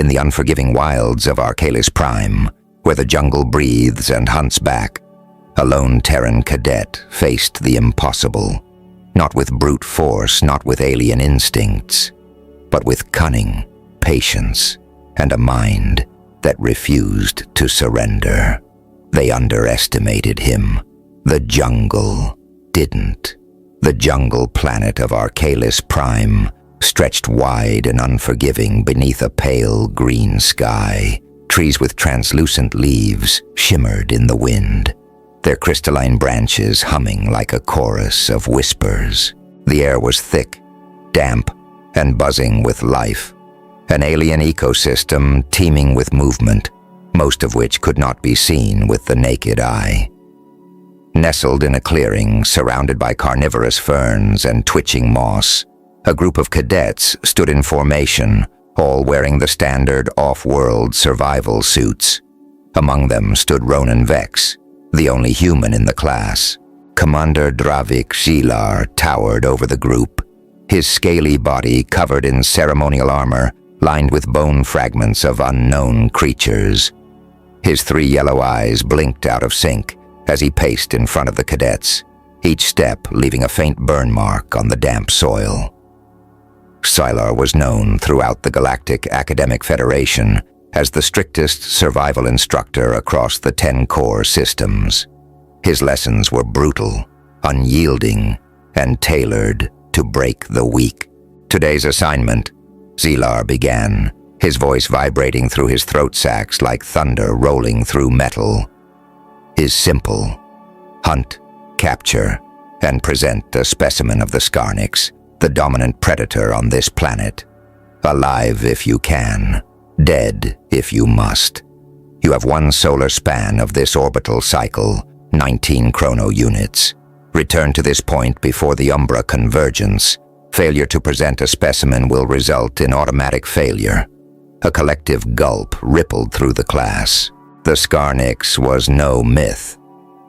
in the unforgiving wilds of Arcalis Prime, where the jungle breathes and hunts back, a lone Terran cadet faced the impossible, not with brute force, not with alien instincts, but with cunning, patience, and a mind that refused to surrender. They underestimated him. The jungle didn't. The jungle planet of Arcalis Prime stretched wide and unforgiving beneath a pale green sky. Trees with translucent leaves shimmered in the wind, their crystalline branches humming like a chorus of whispers. The air was thick, damp, and buzzing with life, an alien ecosystem teeming with movement, most of which could not be seen with the naked eye. Nestled in a clearing surrounded by carnivorous ferns and twitching moss, a group of cadets stood in formation, all wearing the standard off-world survival suits. Among them stood Ronan Vex, the only human in the class. Commander Dravik Shilar towered over the group, his scaly body covered in ceremonial armor lined with bone fragments of unknown creatures. His 3 yellow eyes blinked out of sync as he paced in front of the cadets, each step leaving a faint burn mark on the damp soil. Sylar was known throughout the Galactic Academic Federation as the strictest survival instructor across the 10 core systems. His lessons were brutal, unyielding, and tailored to break the weak. Today's assignment, Zilar began, his voice vibrating through his throat sacs like thunder rolling through metal, is simple. Hunt, capture, and present a specimen of the Skarnix, the dominant predator on this planet. Alive if you can, dead if you must. You have 1 solar span of this orbital cycle, 19 chrono units. Return to this point before the Umbra convergence. Failure to present a specimen will result in automatic failure. A collective gulp rippled through the class. The Skarnix was no myth.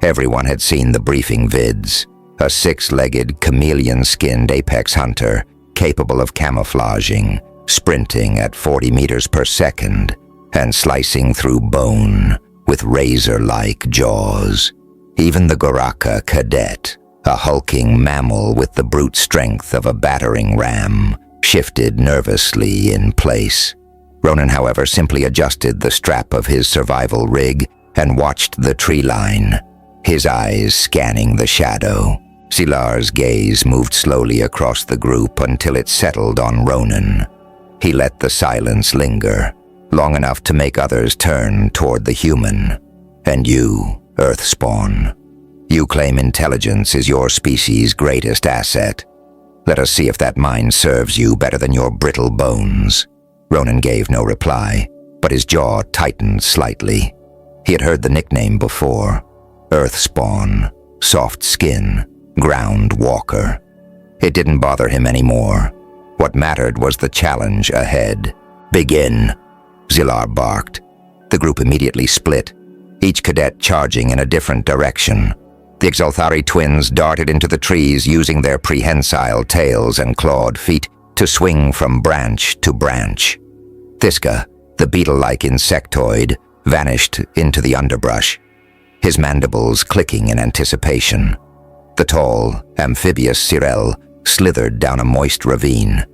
Everyone had seen the briefing vids. A 6-legged, chameleon-skinned apex hunter capable of camouflaging, sprinting at 40 meters per second, and slicing through bone with razor-like jaws. Even the Goraka cadet, a hulking mammal with the brute strength of a battering ram, shifted nervously in place. Ronan, however, simply adjusted the strap of his survival rig and watched the tree line, his eyes scanning the shadow. Silar's gaze moved slowly across the group until it settled on Ronan. He let the silence linger, long enough to make others turn toward the human. And you, Earthspawn, you claim intelligence is your species' greatest asset. Let us see if that mind serves you better than your brittle bones. Ronan gave no reply, but his jaw tightened slightly. He had heard the nickname before. Earthspawn, soft skin, ground walker. It didn't bother him anymore. What mattered was the challenge ahead. Begin, Zilar barked. The group immediately split, each cadet charging in a different direction. The Exalthari twins darted into the trees using their prehensile tails and clawed feet to swing from branch to branch. Thiska, the beetle-like insectoid, vanished into the underbrush, his mandibles clicking in anticipation. The tall, amphibious Cyrell slithered down a moist ravine,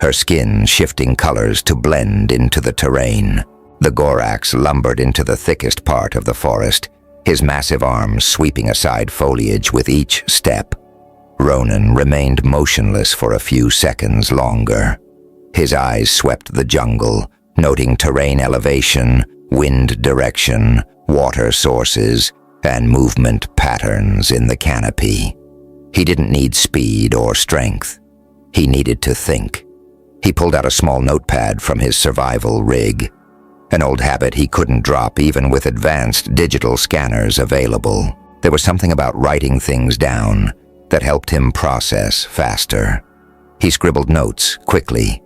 her skin shifting colors to blend into the terrain. The Gorax lumbered into the thickest part of the forest, his massive arms sweeping aside foliage with each step. Ronan remained motionless for a few seconds longer. His eyes swept the jungle, noting terrain elevation, wind direction, water sources, and movement patterns in the canopy. He didn't need speed or strength. He needed to think. He pulled out a small notepad from his survival rig, an old habit he couldn't drop even with advanced digital scanners available. There was something about writing things down that helped him process faster. He scribbled notes quickly.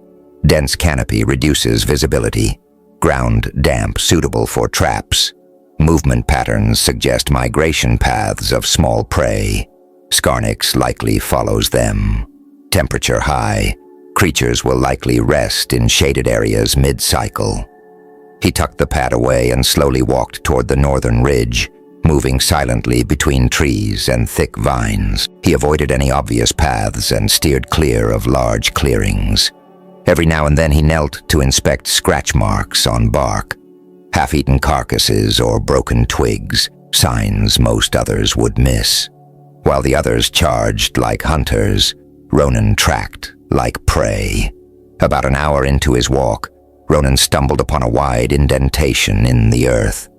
Dense canopy reduces visibility. Ground damp suitable for traps. Movement patterns suggest migration paths of small prey. Skarnix likely follows them. Temperature high. Creatures will likely rest in shaded areas mid-cycle. He tucked the pad away and slowly walked toward the northern ridge, moving silently between trees and thick vines. He avoided any obvious paths and steered clear of large clearings. Every now and then he knelt to inspect scratch marks on bark, half-eaten carcasses or broken twigs, signs most others would miss. While the others charged like hunters, Ronan tracked like prey. About an hour into his walk, Ronan stumbled upon a wide indentation in the earth.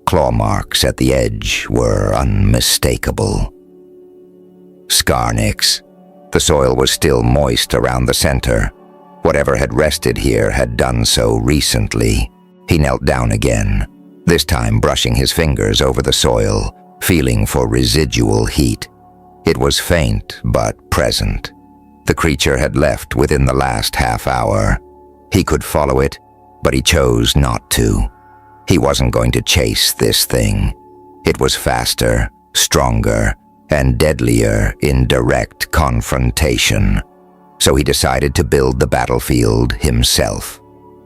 Claw marks at the edge were unmistakable. Scarnicks. The soil was still moist around the center. Whatever had rested here had done so recently. He knelt down again, this time brushing his fingers over the soil, feeling for residual heat. It was faint but present. The creature had left within the last half hour. He could follow it, but he chose not to. He wasn't going to chase this thing. It was faster, stronger, and deadlier in direct confrontation. So he decided to build the battlefield himself.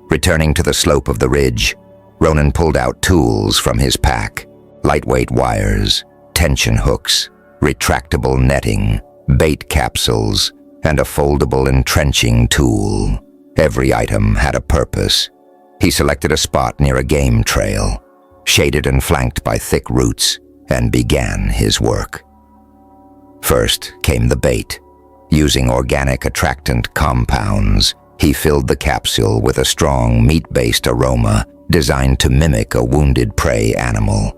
Returning to the slope of the ridge, Ronan pulled out tools from his pack: lightweight wires, tension hooks, retractable netting, bait capsules, and a foldable entrenching tool. Every item had a purpose. He selected a spot near a game trail, shaded and flanked by thick roots, and began his work. First came the bait. Using organic attractant compounds, he filled the capsule with a strong meat-based aroma designed to mimic a wounded prey animal.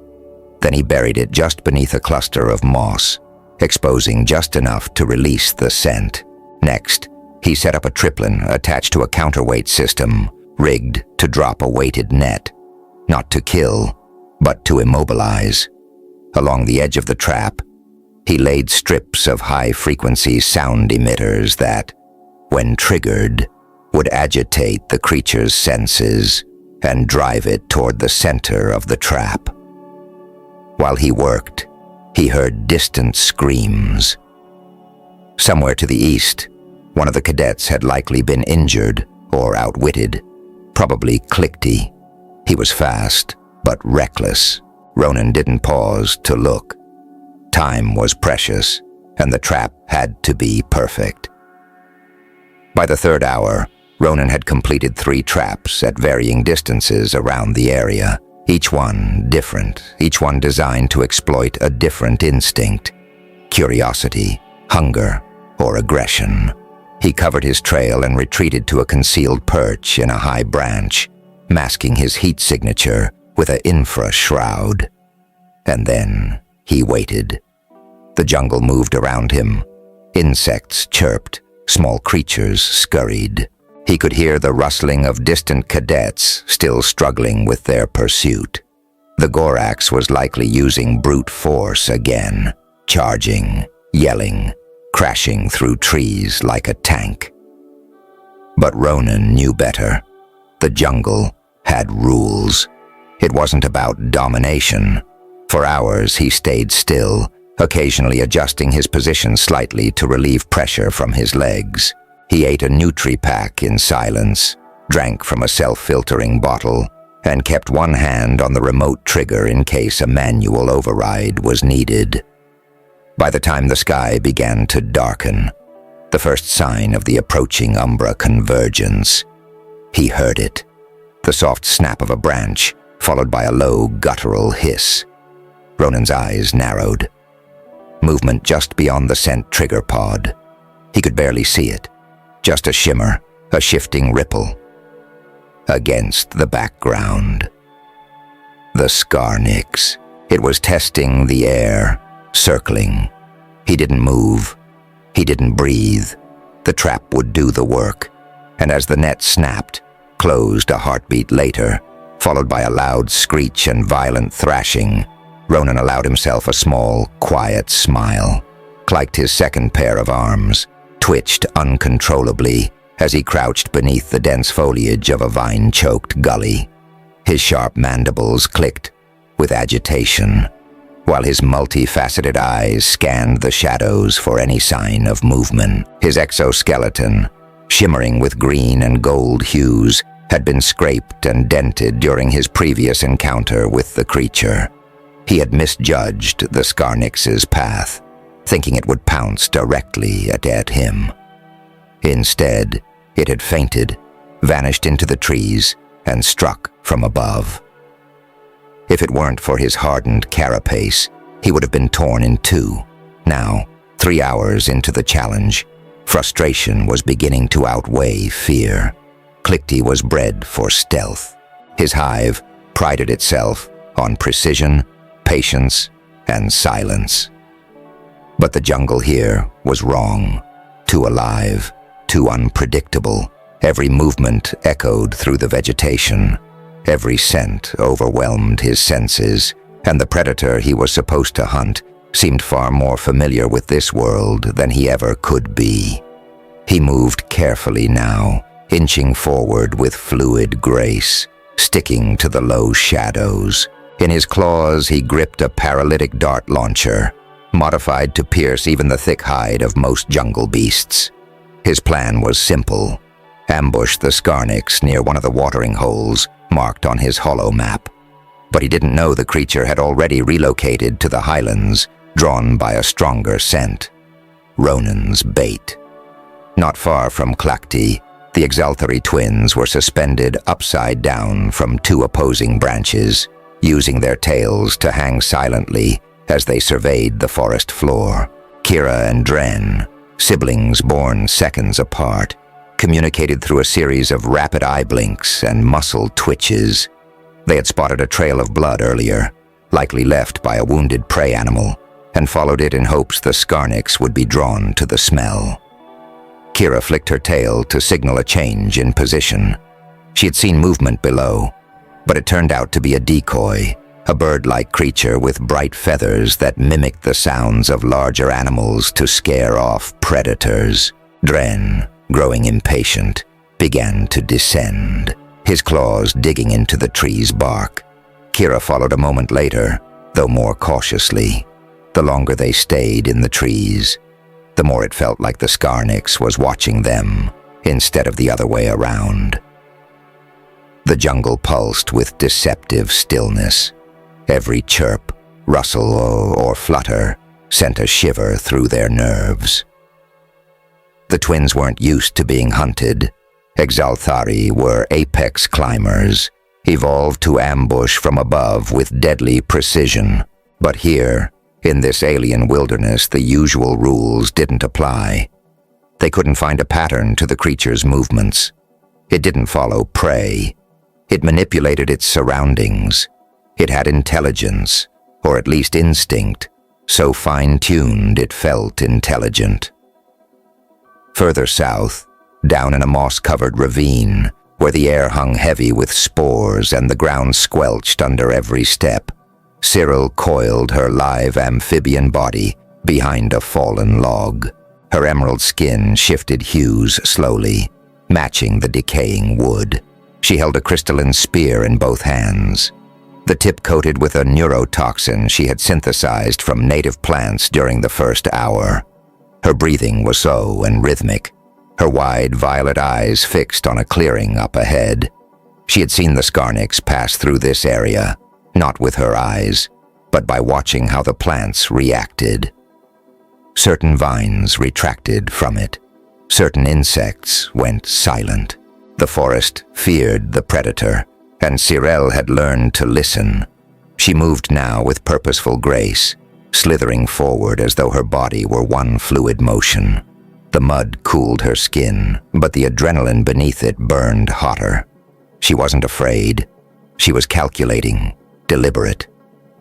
Then he buried it just beneath a cluster of moss, exposing just enough to release the scent. Next, he set up a triplin attached to a counterweight system, rigged to drop a weighted net, not to kill, but to immobilize. Along the edge of the trap, he laid strips of high-frequency sound emitters that, when triggered, would agitate the creature's senses and drive it toward the center of the trap. While he worked, he heard distant screams. Somewhere to the east, one of the cadets had likely been injured or outwitted, probably Clickty. He was fast, but reckless. Ronan didn't pause to look. Time was precious, and the trap had to be perfect. By the third hour, Ronan had completed 3 traps at varying distances around the area, each one different, each one designed to exploit a different instinct: curiosity, hunger, or aggression. He covered his trail and retreated to a concealed perch in a high branch, masking his heat signature with an infra shroud. And then he waited. The jungle moved around him. Insects chirped, small creatures scurried. He could hear the rustling of distant cadets still struggling with their pursuit. The Gorax was likely using brute force again, charging, yelling, crashing through trees like a tank. But Ronan knew better. The jungle had rules. It wasn't about domination. For hours he stayed still, occasionally adjusting his position slightly to relieve pressure from his legs. He ate a Nutri-Pack in silence, drank from a self-filtering bottle, and kept one hand on the remote trigger in case a manual override was needed. By the time the sky began to darken, the first sign of the approaching Umbra convergence, he heard it. The soft snap of a branch, followed by a low, guttural hiss. Ronan's eyes narrowed. Movement just beyond the scent trigger pod. He could barely see it. Just a shimmer, a shifting ripple. Against the background. The Scarnicks. It was testing the air, circling. He didn't move. He didn't breathe. The trap would do the work. And as the net snapped, closed a heartbeat later, followed by a loud screech and violent thrashing, Ronan allowed himself a small, quiet smile, clacked his second pair of arms, twitched uncontrollably as he crouched beneath the dense foliage of a vine-choked gully. His sharp mandibles clicked with agitation, while his multifaceted eyes scanned the shadows for any sign of movement. His exoskeleton, shimmering with green and gold hues, had been scraped and dented during his previous encounter with the creature. He had misjudged the Skarnix's path, thinking it would pounce directly at him. Instead, it had fainted, vanished into the trees, and struck from above. If it weren't for his hardened carapace, he would have been torn in two. Now, 3 hours into the challenge, frustration was beginning to outweigh fear. Clickty was bred for stealth. His hive prided itself on precision, patience, and silence. But the jungle here was wrong. Too alive, too unpredictable. Every movement echoed through the vegetation. Every scent overwhelmed his senses, and the predator he was supposed to hunt seemed far more familiar with this world than he ever could be. He moved carefully now, inching forward with fluid grace, sticking to the low shadows. In his claws, he gripped a paralytic dart launcher, modified to pierce even the thick hide of most jungle beasts. His plan was simple: ambush the Skarnix near one of the watering holes marked on his holo map. But he didn't know the creature had already relocated to the highlands, drawn by a stronger scent: Ronan's bait. Not far from Galactic, the Exalthari twins were suspended upside down from 2 opposing branches, using their tails to hang silently as they surveyed the forest floor. Kira and Dren, siblings born seconds apart, communicated through a series of rapid eye blinks and muscle twitches. They had spotted a trail of blood earlier, likely left by a wounded prey animal, and followed it in hopes the Skarnix would be drawn to the smell. Kira flicked her tail to signal a change in position. She had seen movement below, but it turned out to be a decoy, a bird-like creature with bright feathers that mimicked the sounds of larger animals to scare off predators. Dren, growing impatient, began to descend, his claws digging into the tree's bark. Kira followed a moment later, though more cautiously. The longer they stayed in the trees, the more it felt like the Skarnix was watching them instead of the other way around. The jungle pulsed with deceptive stillness. Every chirp, rustle, or flutter sent a shiver through their nerves. The twins weren't used to being hunted. Exalthari were apex climbers, evolved to ambush from above with deadly precision. But here, in this alien wilderness, the usual rules didn't apply. They couldn't find a pattern to the creature's movements. It didn't follow prey. It manipulated its surroundings. It had intelligence, or at least instinct, so fine-tuned it felt intelligent. Further south, down in a moss-covered ravine, where the air hung heavy with spores and the ground squelched under every step, Cyril coiled her live amphibian body behind a fallen log. Her emerald skin shifted hues slowly, matching the decaying wood. She held a crystalline spear in both hands, the tip coated with a neurotoxin she had synthesized from native plants during the first hour. Her breathing was slow and rhythmic, her wide violet eyes fixed on a clearing up ahead. She had seen the Skarnix pass through this area, not with her eyes, but by watching how the plants reacted. Certain vines retracted from it. Certain insects went silent. The forest feared the predator, and Cyril had learned to listen. She moved now with purposeful grace, slithering forward as though her body were one fluid motion. The mud cooled her skin, but the adrenaline beneath it burned hotter. She wasn't afraid. She was calculating, deliberate.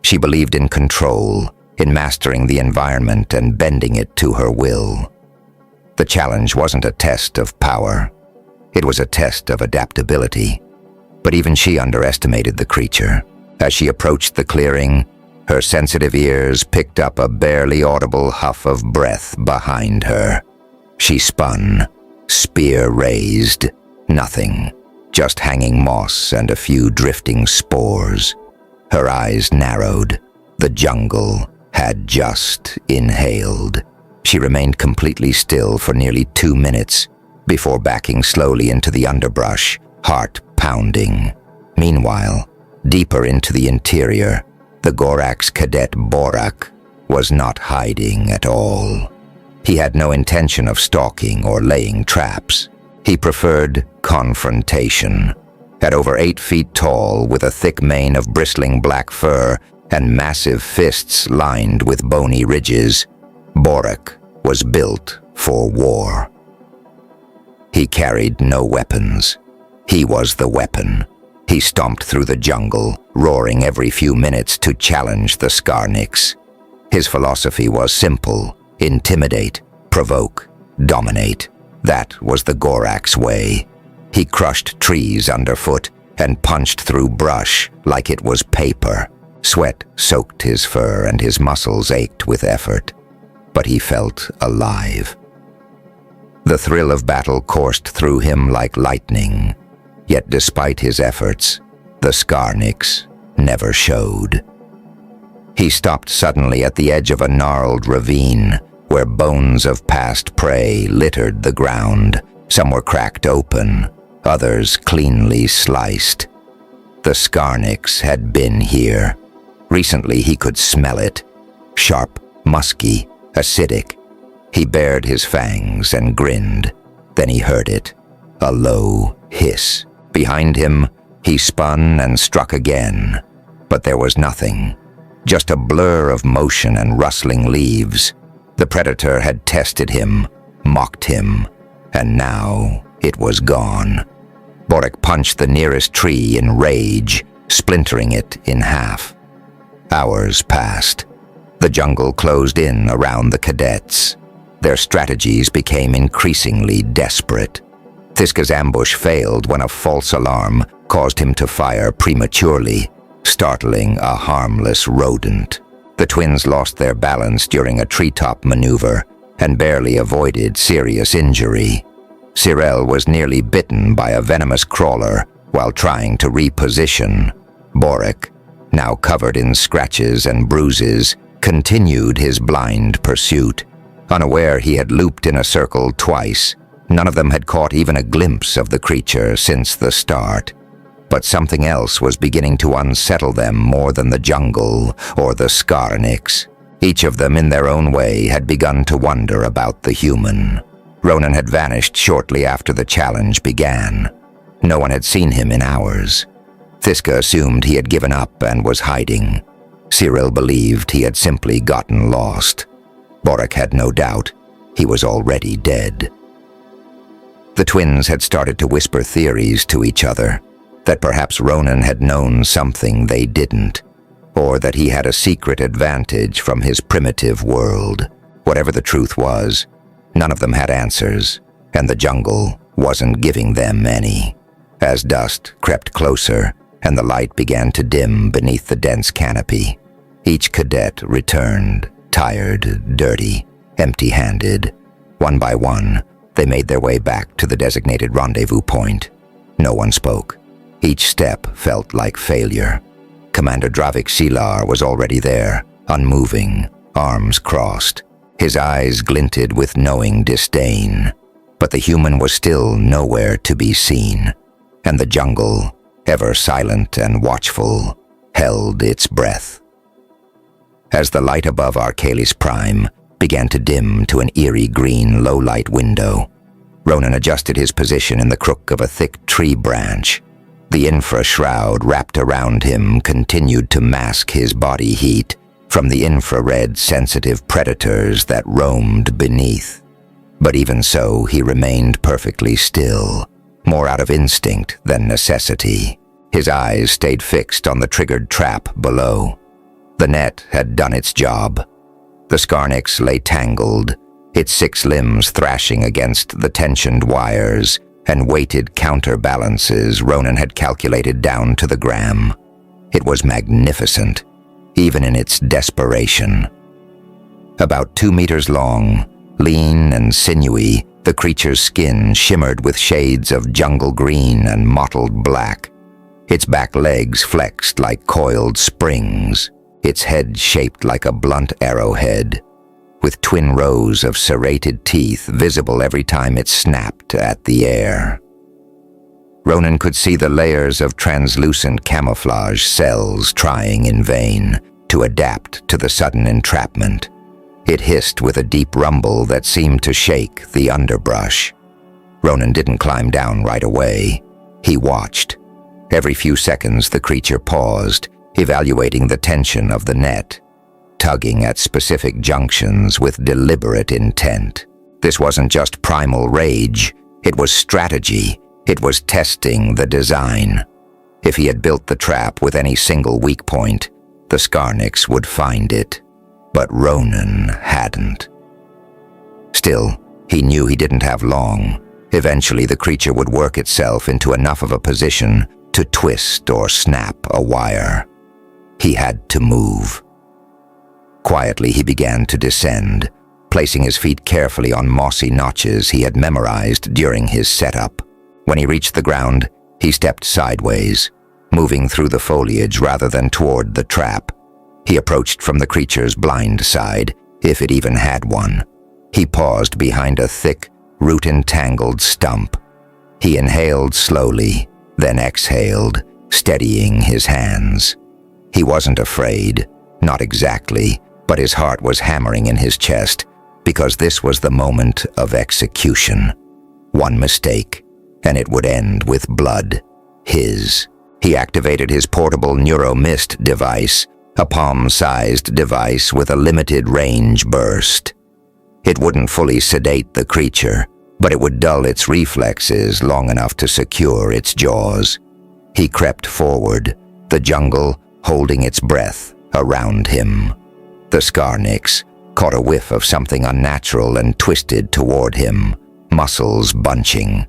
She believed in control, in mastering the environment and bending it to her will. The challenge wasn't a test of power. It was a test of adaptability. But even she underestimated the creature. As she approached the clearing, her sensitive ears picked up a barely audible huff of breath behind her. She spun, spear raised. Nothing, just hanging moss and a few drifting spores. Her eyes narrowed. The jungle had just inhaled. She remained completely still for nearly 2 minutes before backing slowly into the underbrush, heart pounding. Meanwhile, deeper into the interior, the Gorax cadet Borak was not hiding at all. He had no intention of stalking or laying traps. He preferred confrontation. At over 8 feet tall, with a thick mane of bristling black fur and massive fists lined with bony ridges, Borak was built for war. He carried no weapons. He was the weapon. He stomped through the jungle, roaring every few minutes to challenge the Skarniks. His philosophy was simple: intimidate, provoke, dominate. That was the Gorax way. He crushed trees underfoot and punched through brush like it was paper. Sweat soaked his fur and his muscles ached with effort. But he felt alive. The thrill of battle coursed through him like lightning. Yet despite his efforts, the Skarniks never showed. He stopped suddenly at the edge of a gnarled ravine where bones of past prey littered the ground. Some were cracked open, others cleanly sliced. The Skarniks had been here. Recently he could smell it. Sharp, musky, acidic. He bared his fangs and grinned. Then he heard it, a low hiss. Behind him, he spun and struck again. But there was nothing, just a blur of motion and rustling leaves. The predator had tested him, mocked him, and now it was gone. Borak punched the nearest tree in rage, splintering it in half. Hours passed. The jungle closed in around the cadets. Their strategies became increasingly desperate. Thiska's ambush failed when a false alarm caused him to fire prematurely, startling a harmless rodent. The twins lost their balance during a treetop maneuver and barely avoided serious injury. Cyril was nearly bitten by a venomous crawler while trying to reposition. Borak, now covered in scratches and bruises, continued his blind pursuit. Unaware he had looped in a circle twice, none of them had caught even a glimpse of the creature since the start. But something else was beginning to unsettle them more than the jungle or the Skarniks. Each of them, in their own way, had begun to wonder about the human. Ronan had vanished shortly after the challenge began. No one had seen him in hours. Thiska assumed he had given up and was hiding. Cyril believed he had simply gotten lost. Borak had no doubt he was already dead. The twins had started to whisper theories to each other, that perhaps Ronan had known something they didn't, or that he had a secret advantage from his primitive world. Whatever the truth was, none of them had answers, and the jungle wasn't giving them any. As dusk crept closer and the light began to dim beneath the dense canopy, each cadet returned, tired, dirty, empty-handed. One by one, they made their way back to the designated rendezvous point. No one spoke. Each step felt like failure. Commander Dravik Silar was already there, unmoving, arms crossed. His eyes glinted with knowing disdain. But the human was still nowhere to be seen, and the jungle, ever silent and watchful, held its breath. As the light above Arcalis Prime began to dim to an eerie green low-light window, Ronan adjusted his position in the crook of a thick tree branch. The infra-shroud wrapped around him continued to mask his body heat from the infrared-sensitive predators that roamed beneath. But even so, he remained perfectly still, more out of instinct than necessity. His eyes stayed fixed on the triggered trap below. The net had done its job. The Skarniks lay tangled, its 6 limbs thrashing against the tensioned wires and weighted counterbalances Ronan had calculated down to the gram. It was magnificent, even in its desperation. About 2 meters long, lean and sinewy, the creature's skin shimmered with shades of jungle green and mottled black. Its back legs flexed like coiled springs, its head shaped like a blunt arrowhead, with twin rows of serrated teeth visible every time it snapped at the air. Ronan could see the layers of translucent camouflage cells trying in vain to adapt to the sudden entrapment. It hissed with a deep rumble that seemed to shake the underbrush. Ronan didn't climb down right away. He watched. Every few seconds the creature paused, evaluating the tension of the net, tugging at specific junctions with deliberate intent. This wasn't just primal rage, it was strategy. It was testing the design. If he had built the trap with any single weak point, the Skarnix would find it. But Ronan hadn't. Still, he knew he didn't have long. Eventually the creature would work itself into enough of a position to twist or snap a wire. He had to move. Quietly he began to descend, placing his feet carefully on mossy notches he had memorized during his setup. When he reached the ground, he stepped sideways, moving through the foliage rather than toward the trap. He approached from the creature's blind side, if it even had one. He paused behind a thick, root-entangled stump. He inhaled slowly, then exhaled, steadying his hands. He wasn't afraid, not exactly, but his heart was hammering in his chest, because this was the moment of execution. One mistake, and it would end with blood. His. He activated his portable neuromist device, a palm-sized device with a limited range burst. It wouldn't fully sedate the creature, but it would dull its reflexes long enough to secure its jaws. He crept forward, the jungle holding its breath around him. The Skarnix caught a whiff of something unnatural and twisted toward him, muscles bunching.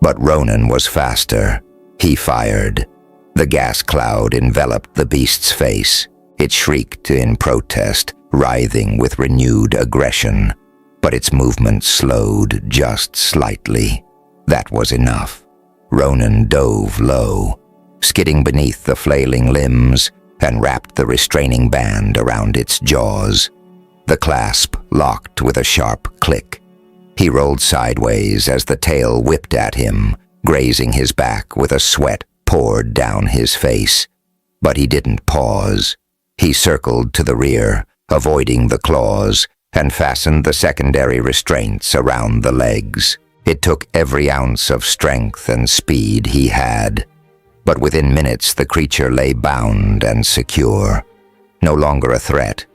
But Ronan was faster. He fired. The gas cloud enveloped the beast's face. It shrieked in protest, writhing with renewed aggression. But its movement slowed just slightly. That was enough. Ronan dove low, skidding beneath the flailing limbs, and wrapped the restraining band around its jaws. The clasp locked with a sharp click. He rolled sideways as the tail whipped at him, grazing his back with a sweat poured down his face. But he didn't pause. He circled to the rear, avoiding the claws, and fastened the secondary restraints around the legs. It took every ounce of strength and speed he had. But within minutes the creature lay bound and secure. No longer a threat,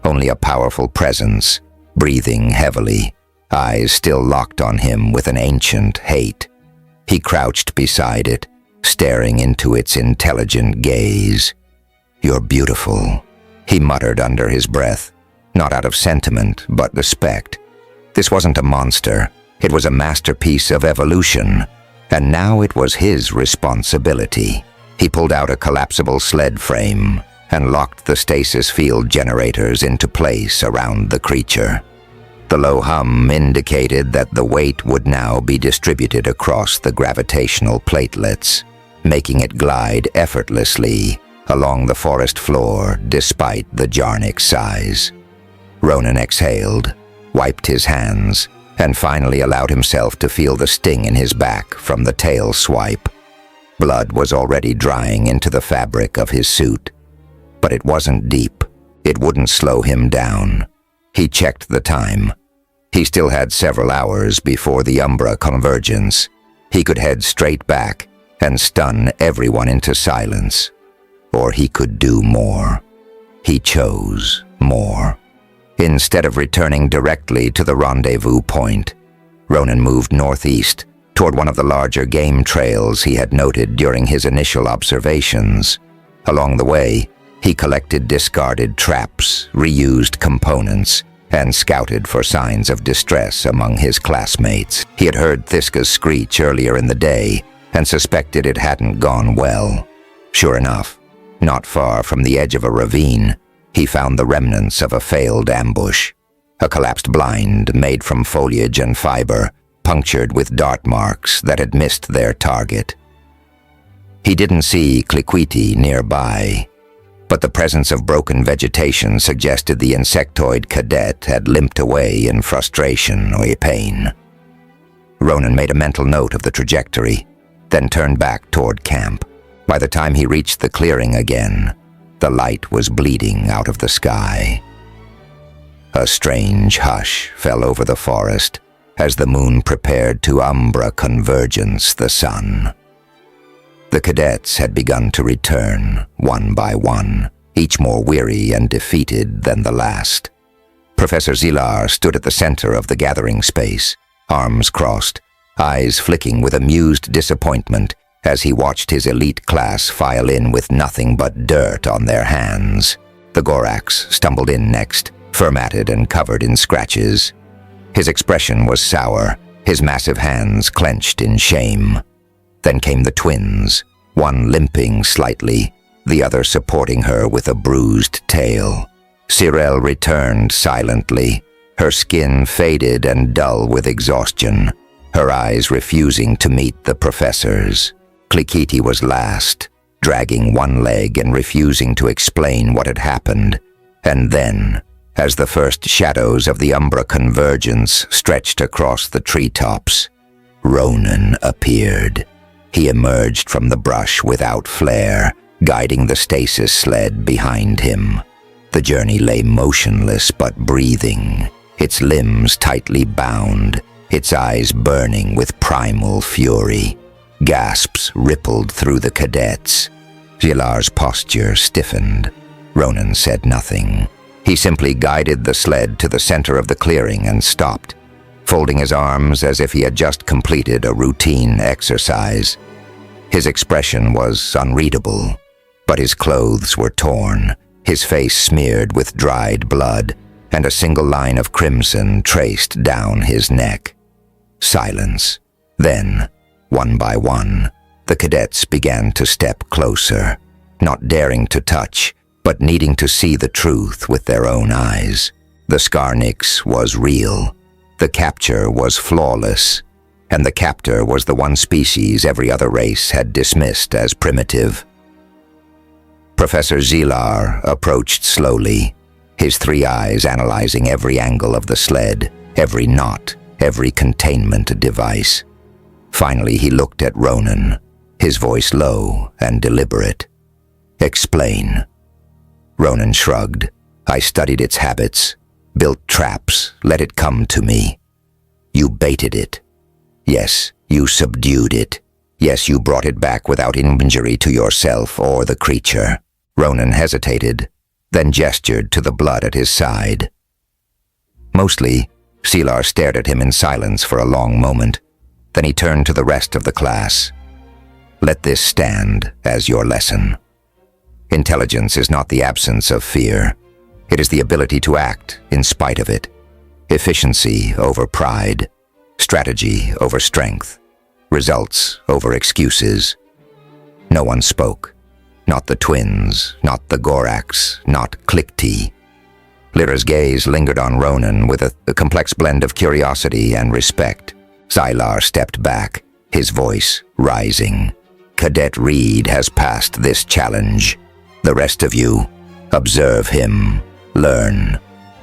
only a powerful presence, breathing heavily, eyes still locked on him with an ancient hate. He crouched beside it, staring into its intelligent gaze. "You're beautiful," he muttered under his breath, not out of sentiment, but respect. This wasn't a monster. It was a masterpiece of evolution, and now it was his responsibility. He pulled out a collapsible sled frame and locked the stasis field generators into place around the creature. The low hum indicated that the weight would now be distributed across the gravitational platelets, making it glide effortlessly along the forest floor despite the Jarnik's size. Ronan exhaled, wiped his hands, and finally allowed himself to feel the sting in his back from the tail swipe. Blood was already drying into the fabric of his suit. But it wasn't deep. It wouldn't slow him down. He checked the time. He still had several hours before the Umbra convergence. He could head straight back and stun everyone into silence. Or he could do more. He chose more. Instead of returning directly to the rendezvous point, Ronan moved northeast toward one of the larger game trails he had noted during his initial observations. Along the way, he collected discarded traps, reused components, and scouted for signs of distress among his classmates. He had heard Thiska's screech earlier in the day and suspected it hadn't gone well. Sure enough, not far from the edge of a ravine, he found the remnants of a failed ambush. A collapsed blind made from foliage and fiber, punctured with dart marks that had missed their target. He didn't see Cliquiti nearby, but the presence of broken vegetation suggested the insectoid cadet had limped away in frustration or pain. Ronan made a mental note of the trajectory. then turned back toward camp. By the time he reached the clearing again, the light was bleeding out of the sky. A strange hush fell over the forest as the moon prepared to umbra convergence the sun. The cadets had begun to return, one by one, each more weary and defeated than the last. Professor Zilar stood at the center of the gathering space, arms crossed, eyes flicking with amused disappointment as he watched his elite class file in with nothing but dirt on their hands. The Gorax stumbled in next, fur-matted and covered in scratches. His expression was sour, his massive hands clenched in shame. Then came the twins, one limping slightly, the other supporting her with a bruised tail. Cyril returned silently, her skin faded and dull with exhaustion, her eyes refusing to meet the professor's. Klikiti was last, dragging one leg and refusing to explain what had happened. And then, as the first shadows of the Umbra convergence stretched across the treetops, Ronan appeared. He emerged from the brush without flare, guiding the stasis sled behind him. The journey lay motionless but breathing, its limbs tightly bound, its eyes burning with primal fury. Gasps rippled through the cadets. Zilar's posture stiffened. Ronan said nothing. He simply guided the sled to the center of the clearing and stopped, folding his arms as if he had just completed a routine exercise. His expression was unreadable, but his clothes were torn, his face smeared with dried blood, and a single line of crimson traced down his neck. Silence. Then, one by one, the cadets began to step closer, not daring to touch, but needing to see the truth with their own eyes. The Skarnix was real. The capture was flawless, and the captor was the one species every other race had dismissed as primitive. Professor Zilar approached slowly, his three eyes analyzing every angle of the sled, every knot, every containment device. Finally, he looked at Ronan, his voice low and deliberate. "Explain." Ronan shrugged. "I studied its habits, built traps, let it come to me. You baited it. Yes, you subdued it. Yes, you brought it back without injury to yourself or the creature." Ronan hesitated, then gestured to the blood at his side. Mostly, Zilar stared at him in silence for a long moment. Then he turned to the rest of the class. "Let this stand as your lesson. Intelligence is not the absence of fear. It is the ability to act in spite of it. Efficiency over pride. Strategy over strength. Results over excuses." No one spoke. Not the twins, not the Gorax, not Klikti. Lyra's gaze lingered on Ronan with a complex blend of curiosity and respect. Zilar stepped back, his voice rising. "Cadet Reed has passed this challenge. The rest of you, observe him, learn.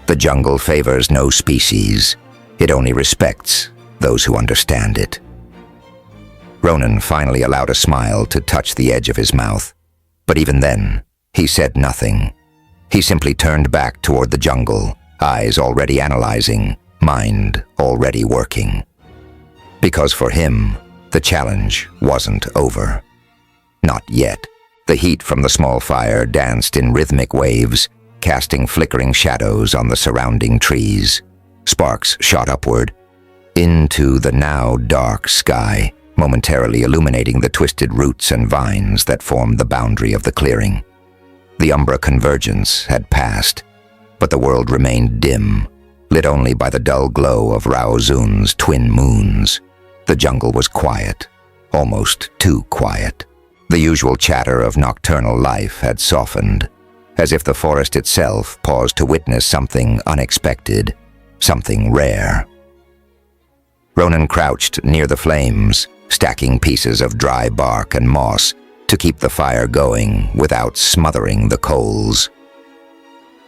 The jungle favors no species. It only respects those who understand it." Ronan finally allowed a smile to touch the edge of his mouth. But even then, he said nothing. He simply turned back toward the jungle, eyes already analyzing, mind already working. Because for him, the challenge wasn't over. Not yet. The heat from the small fire danced in rhythmic waves, casting flickering shadows on the surrounding trees. Sparks shot upward, into the now dark sky, momentarily illuminating the twisted roots and vines that formed the boundary of the clearing. The Umbra convergence had passed, but the world remained dim, lit only by the dull glow of Raozun's twin moons. The jungle was quiet, almost too quiet. The usual chatter of nocturnal life had softened, as if the forest itself paused to witness something unexpected, something rare. Ronan crouched near the flames, stacking pieces of dry bark and moss to keep the fire going without smothering the coals.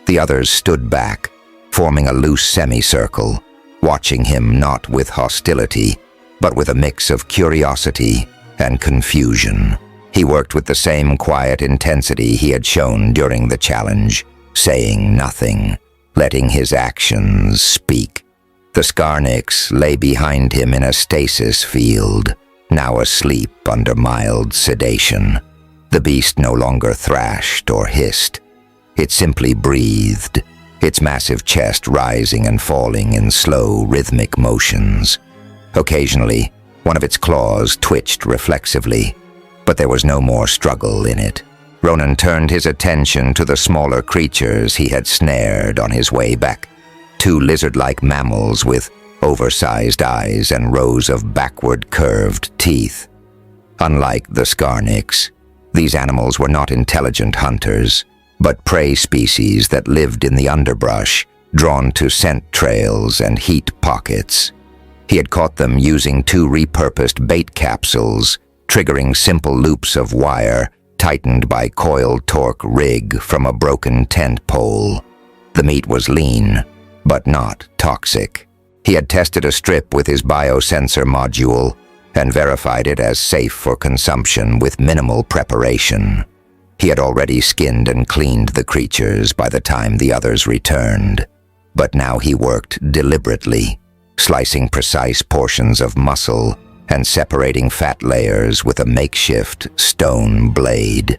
The others stood back, forming a loose semicircle, watching him not with hostility, but with a mix of curiosity and confusion. He worked with the same quiet intensity he had shown during the challenge, saying nothing, letting his actions speak. The Skarnix lay behind him in a stasis field, now asleep under mild sedation. The beast no longer thrashed or hissed. It simply breathed, its massive chest rising and falling in slow, rhythmic motions. Occasionally, one of its claws twitched reflexively, but there was no more struggle in it. Ronan turned his attention to the smaller creatures he had snared on his way back. Two lizard-like mammals with oversized eyes and rows of backward-curved teeth. Unlike the Skarnix, these animals were not intelligent hunters, but prey species that lived in the underbrush, drawn to scent trails and heat pockets. He had caught them using two repurposed bait capsules, triggering simple loops of wire tightened by coil torque rig from a broken tent pole. The meat was lean, but not toxic. He had tested a strip with his biosensor module and verified it as safe for consumption with minimal preparation. He had already skinned and cleaned the creatures by the time the others returned, but now he worked deliberately, slicing precise portions of muscle and separating fat layers with a makeshift stone blade.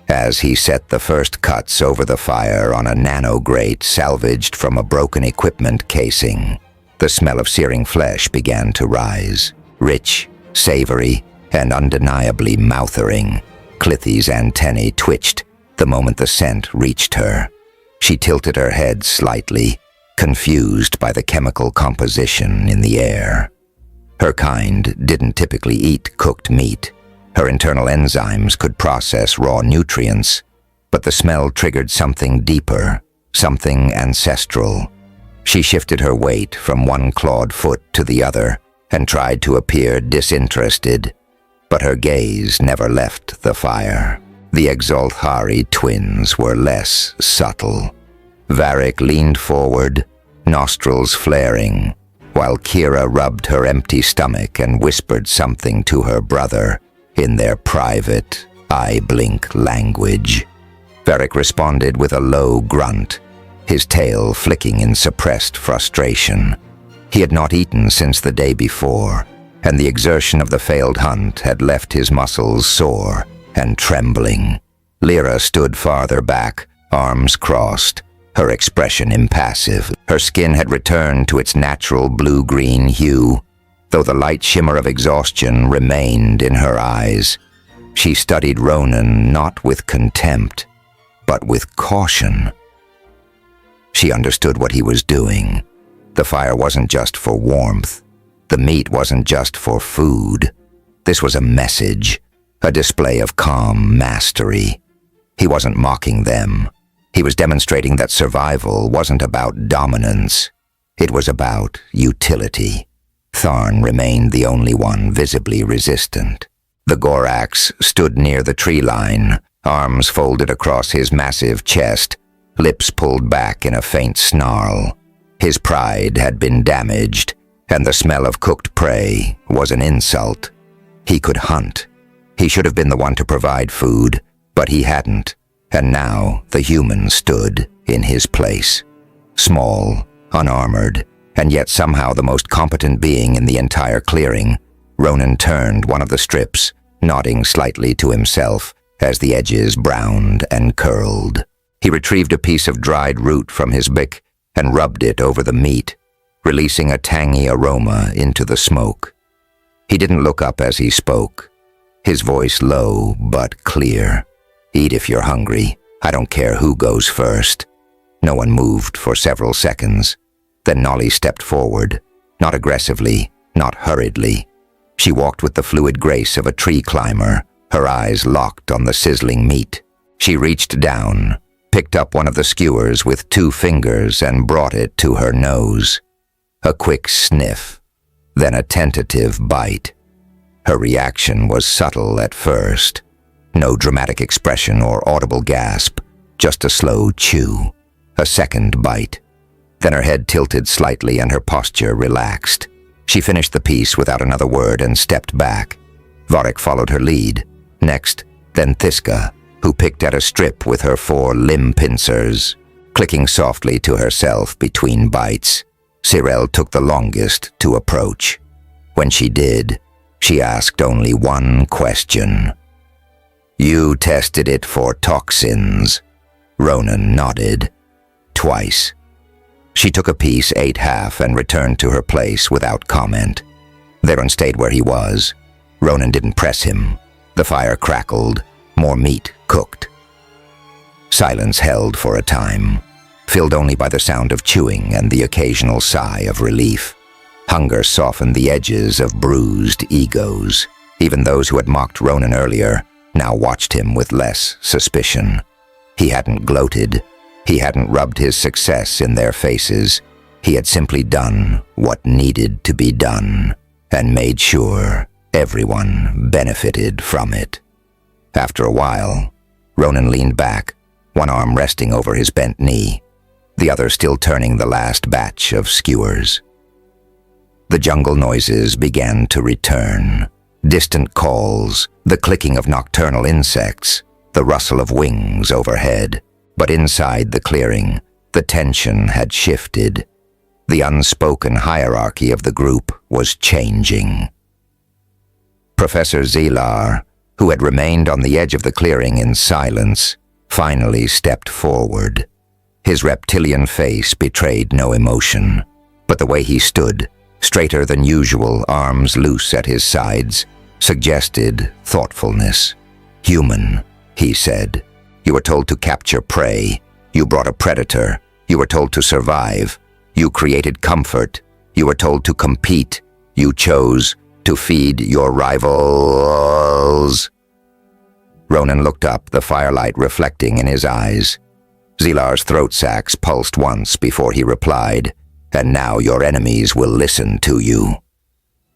As he set the first cuts over the fire on a nano grate salvaged from a broken equipment casing, the smell of searing flesh began to rise, rich, savory, and undeniably mouthering. Clithy's antennae twitched the moment the scent reached her. She tilted her head slightly, confused by the chemical composition in the air. Her kind didn't typically eat cooked meat. Her internal enzymes could process raw nutrients, but the smell triggered something deeper, something ancestral. She shifted her weight from one clawed foot to the other and tried to appear disinterested, but her gaze never left the fire. The Exalthari twins were less subtle. Varric leaned forward, nostrils flaring, while Kira rubbed her empty stomach and whispered something to her brother in their private, eye-blink language. Varric responded with a low grunt, his tail flicking in suppressed frustration. He had not eaten since the day before, and the exertion of the failed hunt had left his muscles sore and trembling. Lyra stood farther back, arms crossed, her expression impassive. Her skin had returned to its natural blue-green hue, though the light shimmer of exhaustion remained in her eyes. She studied Ronan not with contempt, but with caution. She understood what he was doing. The fire wasn't just for warmth. The meat wasn't just for food. This was a message, a display of calm mastery. He wasn't mocking them. He was demonstrating that survival wasn't about dominance. It was about utility. Tharn remained the only one visibly resistant. The Gorax stood near the tree line, arms folded across his massive chest, lips pulled back in a faint snarl. His pride had been damaged, and the smell of cooked prey was an insult. He could hunt. He should have been the one to provide food, but he hadn't, and now the human stood in his place. Small, unarmored, and yet somehow the most competent being in the entire clearing, Ronan turned one of the strips, nodding slightly to himself as the edges browned and curled. He retrieved a piece of dried root from his bick and rubbed it over the meat, releasing a tangy aroma into the smoke. He didn't look up as he spoke, his voice low but clear. "Eat if you're hungry. I don't care who goes first." No one moved for several seconds. Then Nolly stepped forward, not aggressively, not hurriedly. She walked with the fluid grace of a tree climber, her eyes locked on the sizzling meat. She reached down, picked up one of the skewers with 2 fingers and brought it to her nose. A quick sniff, then a tentative bite. Her reaction was subtle at first. No dramatic expression or audible gasp, just a slow chew. A second bite. Then her head tilted slightly and her posture relaxed. She finished the piece without another word and stepped back. Varric followed her lead. Next, then Thiska, who picked at a strip with her 4 limb pincers. Clicking softly to herself between bites, Cyrell took the longest to approach. When she did, she asked only one question. "You tested it for toxins." Ronan nodded. "Twice." She took a piece, ate half, and returned to her place without comment. Theron stayed where he was. Ronan didn't press him. The fire crackled. More meat cooked. Silence held for a time, filled only by the sound of chewing and the occasional sigh of relief. Hunger softened the edges of bruised egos. Even those who had mocked Ronan earlier now watched him with less suspicion. He hadn't gloated. He hadn't rubbed his success in their faces. He had simply done what needed to be done, and made sure everyone benefited from it. After a while, Ronan leaned back, one arm resting over his bent knee, the other still turning the last batch of skewers. The jungle noises began to return. Distant calls, the clicking of nocturnal insects, the rustle of wings overhead. But inside the clearing, the tension had shifted. The unspoken hierarchy of the group was changing. Professor Zilar, who had remained on the edge of the clearing in silence, finally stepped forward. His reptilian face betrayed no emotion, but the way he stood, straighter than usual, arms loose at his sides, suggested thoughtfulness. "Human," he said. "You were told to capture prey. You brought a predator. You were told to survive. You created comfort. You were told to compete. You chose to feed your rivals." Ronan looked up, the firelight reflecting in his eyes. Zilar's throat sacs pulsed once before he replied, "And now your enemies will listen to you."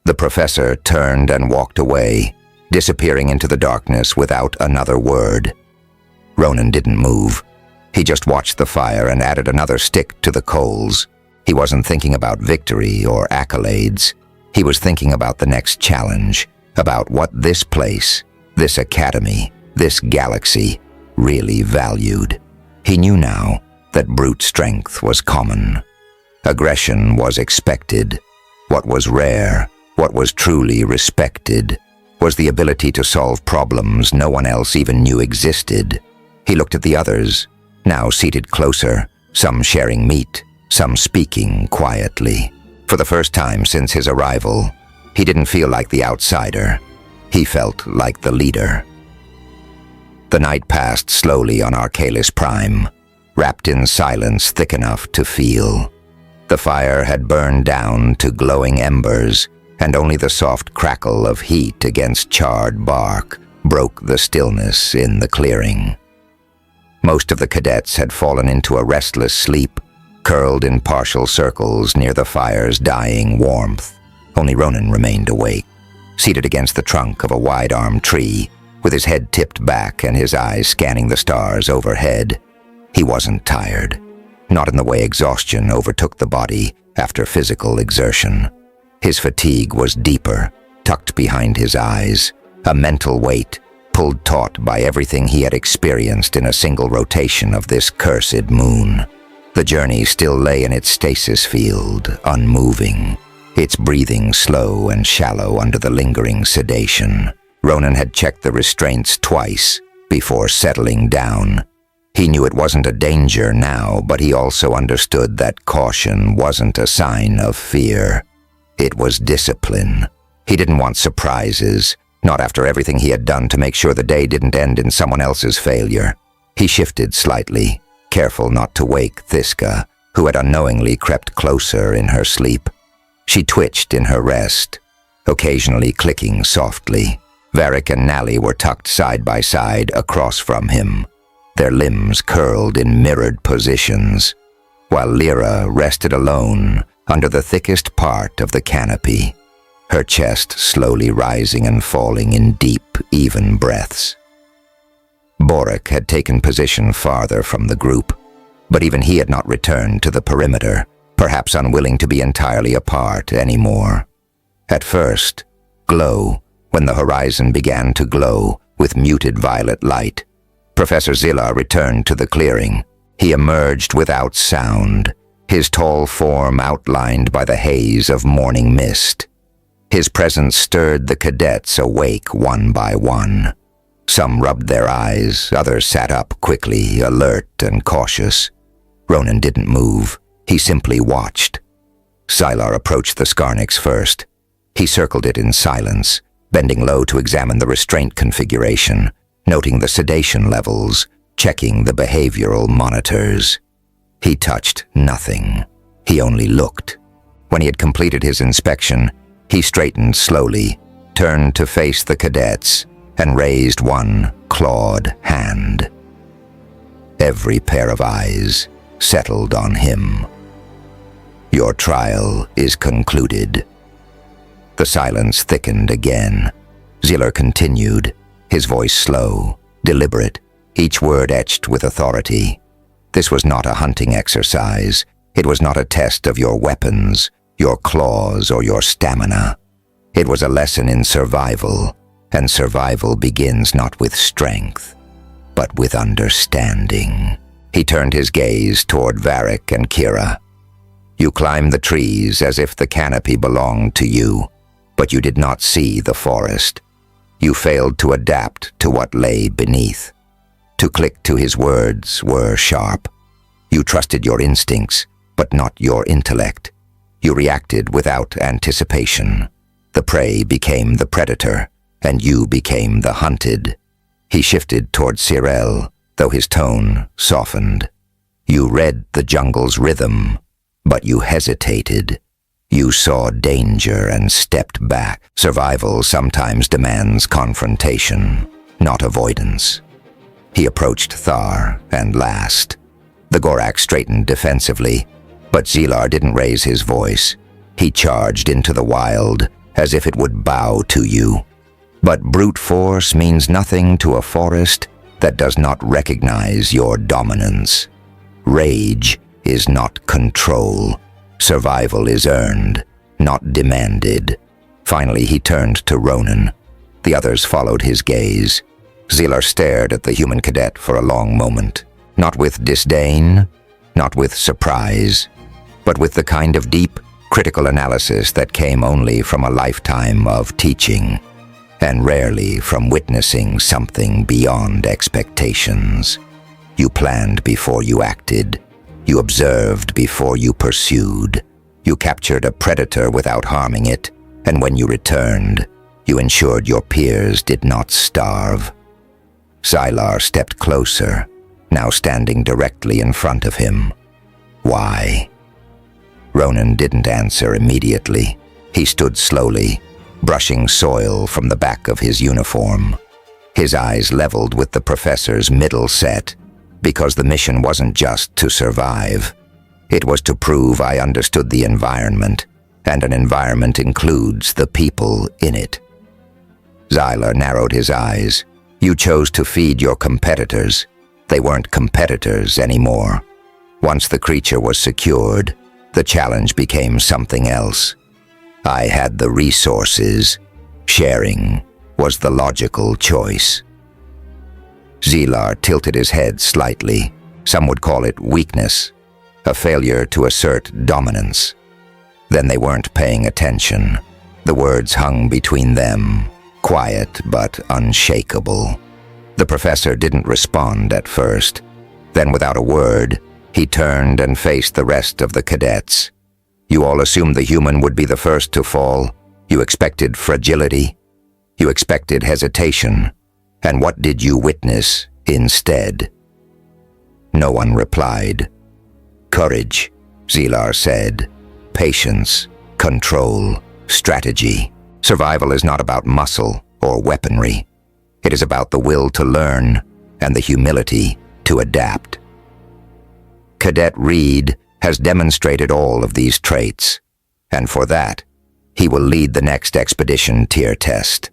The professor turned and walked away, disappearing into the darkness without another word. Ronan didn't move. He just watched the fire and added another stick to the coals. He wasn't thinking about victory or accolades. He was thinking about the next challenge, about what this place, this academy, this galaxy really valued. He knew now that brute strength was common. Aggression was expected. What was rare, what was truly respected, was the ability to solve problems no one else even knew existed. He looked at the others, now seated closer, some sharing meat, some speaking quietly. For the first time since his arrival, he didn't feel like the outsider. He felt like the leader. The night passed slowly on Arcalis Prime, wrapped in silence thick enough to feel. The fire had burned down to glowing embers, and only the soft crackle of heat against charred bark broke the stillness in the clearing. Most of the cadets had fallen into a restless sleep, curled in partial circles near the fire's dying warmth. Only Ronan remained awake, seated against the trunk of a wide-armed tree, with his head tipped back and his eyes scanning the stars overhead. He wasn't tired, not in the way exhaustion overtook the body after physical exertion. His fatigue was deeper, tucked behind his eyes, a mental weight pulled taut by everything he had experienced in a single rotation of this cursed moon. The journey still lay in its stasis field, unmoving, its breathing slow and shallow under the lingering sedation. Ronan had checked the restraints twice before settling down. He knew it wasn't a danger now, but he also understood that caution wasn't a sign of fear. It was discipline. He didn't want surprises, not after everything he had done to make sure the day didn't end in someone else's failure. He shifted slightly, careful not to wake Thiska, who had unknowingly crept closer in her sleep. She twitched in her rest, occasionally clicking softly. Varric and Nally were tucked side by side across from him, their limbs curled in mirrored positions, while Lyra rested alone under the thickest part of the canopy, her chest slowly rising and falling in deep, even breaths. Boric had taken position farther from the group, but even he had not returned to the perimeter, perhaps unwilling to be entirely apart anymore. At first, Glow, when the horizon began to glow with muted violet light. Professor Zillar returned to the clearing. He emerged without sound, his tall form outlined by the haze of morning mist. His presence stirred the cadets awake one by one. Some rubbed their eyes, others sat up quickly, alert and cautious. Ronan didn't move. He simply watched. Sylar approached the Skarnix first. He circled it in silence, bending low to examine the restraint configuration, noting the sedation levels, checking the behavioral monitors. He touched nothing. He only looked. When he had completed his inspection, he straightened slowly, turned to face the cadets, and raised one clawed hand. Every pair of eyes settled on him. "Your trial is concluded." The silence thickened again. Zillar continued, his voice slow, deliberate, each word etched with authority. This was not a hunting exercise. It was not a test of your weapons, your claws, or your stamina. It was a lesson in survival, and survival begins not with strength, but with understanding. He turned his gaze toward Varric and Kira. "You climbed the trees as if the canopy belonged to you, but you did not see the forest. You failed to adapt to what lay beneath. To click to his words were sharp. You trusted your instincts, but not your intellect. You reacted without anticipation. The prey became the predator, and you became the hunted." He shifted toward Cyrell, though his tone softened. "You read the jungle's rhythm, but you hesitated. You saw danger and stepped back. Survival sometimes demands confrontation, not avoidance." He approached Thar and Last. The Gorak straightened defensively, but Zillar didn't raise his voice. He charged into the wild, as if it would bow to you. But brute force means nothing to a forest that does not recognize your dominance. Rage is not control. Survival is earned, not demanded. Finally, he turned to Ronan. The others followed his gaze. Zillar stared at the human cadet for a long moment, not with disdain, not with surprise, but with the kind of deep, critical analysis that came only from a lifetime of teaching, and rarely from witnessing something beyond expectations. You planned before you acted. You observed before you pursued. You captured a predator without harming it, and when you returned, you ensured your peers did not starve. Sylar stepped closer, now standing directly in front of him. "Why?" Ronan didn't answer immediately. He stood slowly, brushing soil from the back of his uniform. His eyes leveled with the professor's middle set, because the mission wasn't just to survive. It was to prove I understood the environment, and an environment includes the people in it. Zylar narrowed his eyes. "You chose to feed your competitors. They weren't competitors anymore. Once the creature was secured, the challenge became something else. I had the resources. Sharing was the logical choice." Zillar tilted his head slightly. Some would call it weakness, a failure to assert dominance. Then they weren't paying attention. The words hung between them, quiet but unshakable. The professor didn't respond at first. Then, without a word, he turned and faced the rest of the cadets. "You all assumed the human would be the first to fall. You expected fragility. You expected hesitation. And what did you witness instead?" No one replied. "Courage," Zillar said. "Patience, control, strategy. Survival is not about muscle or weaponry. It is about the will to learn and the humility to adapt." Cadet Reed has demonstrated all of these traits, and for that, he will lead the next expedition tier test.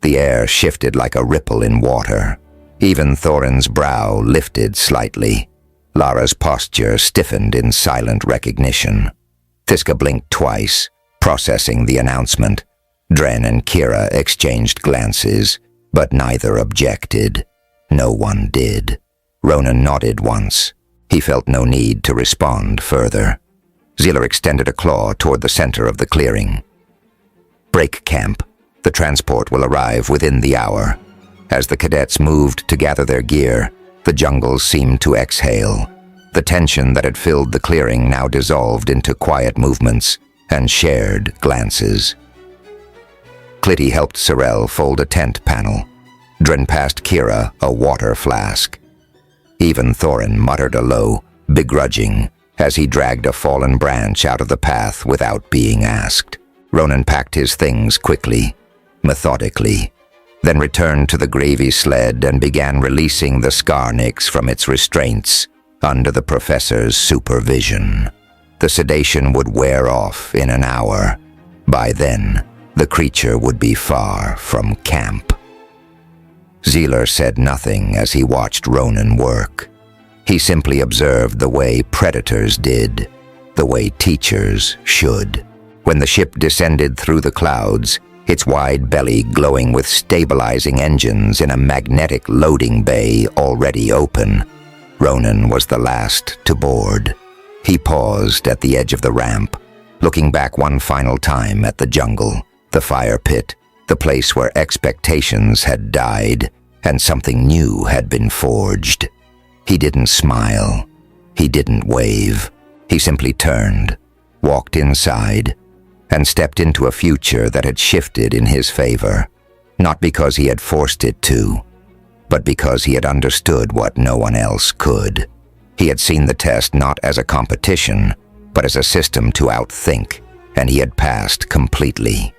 The air shifted like a ripple in water. Even Thorin's brow lifted slightly. Lara's posture stiffened in silent recognition. Thiska blinked twice, processing the announcement. Dren and Kira exchanged glances, but neither objected. No one did. Ronan nodded once. He felt no need to respond further. Zila extended a claw toward the center of the clearing. "Break camp. The transport will arrive within the hour." As the cadets moved to gather their gear, the jungle seemed to exhale. The tension that had filled the clearing now dissolved into quiet movements and shared glances. Clitty helped Sorel fold a tent panel. Dren passed Kira a water flask. Even Thorin muttered a low, begrudging, as he dragged a fallen branch out of the path without being asked. Ronan packed his things quickly, methodically, then returned to the gravy sled and began releasing the Skarnix from its restraints under the professor's supervision. The sedation would wear off in an hour. By then, the creature would be far from camp. Zealer said nothing as he watched Ronan work. He simply observed the way predators did, the way teachers should. When the ship descended through the clouds, its wide belly glowing with stabilizing engines in a magnetic loading bay already open, Ronan was the last to board. He paused at the edge of the ramp, looking back one final time at the jungle, the fire pit, the place where expectations had died and something new had been forged. He didn't smile. He didn't wave. He simply turned, walked inside, and stepped into a future that had shifted in his favor, not because he had forced it to, but because he had understood what no one else could. He had seen the test not as a competition, but as a system to outthink, and he had passed completely.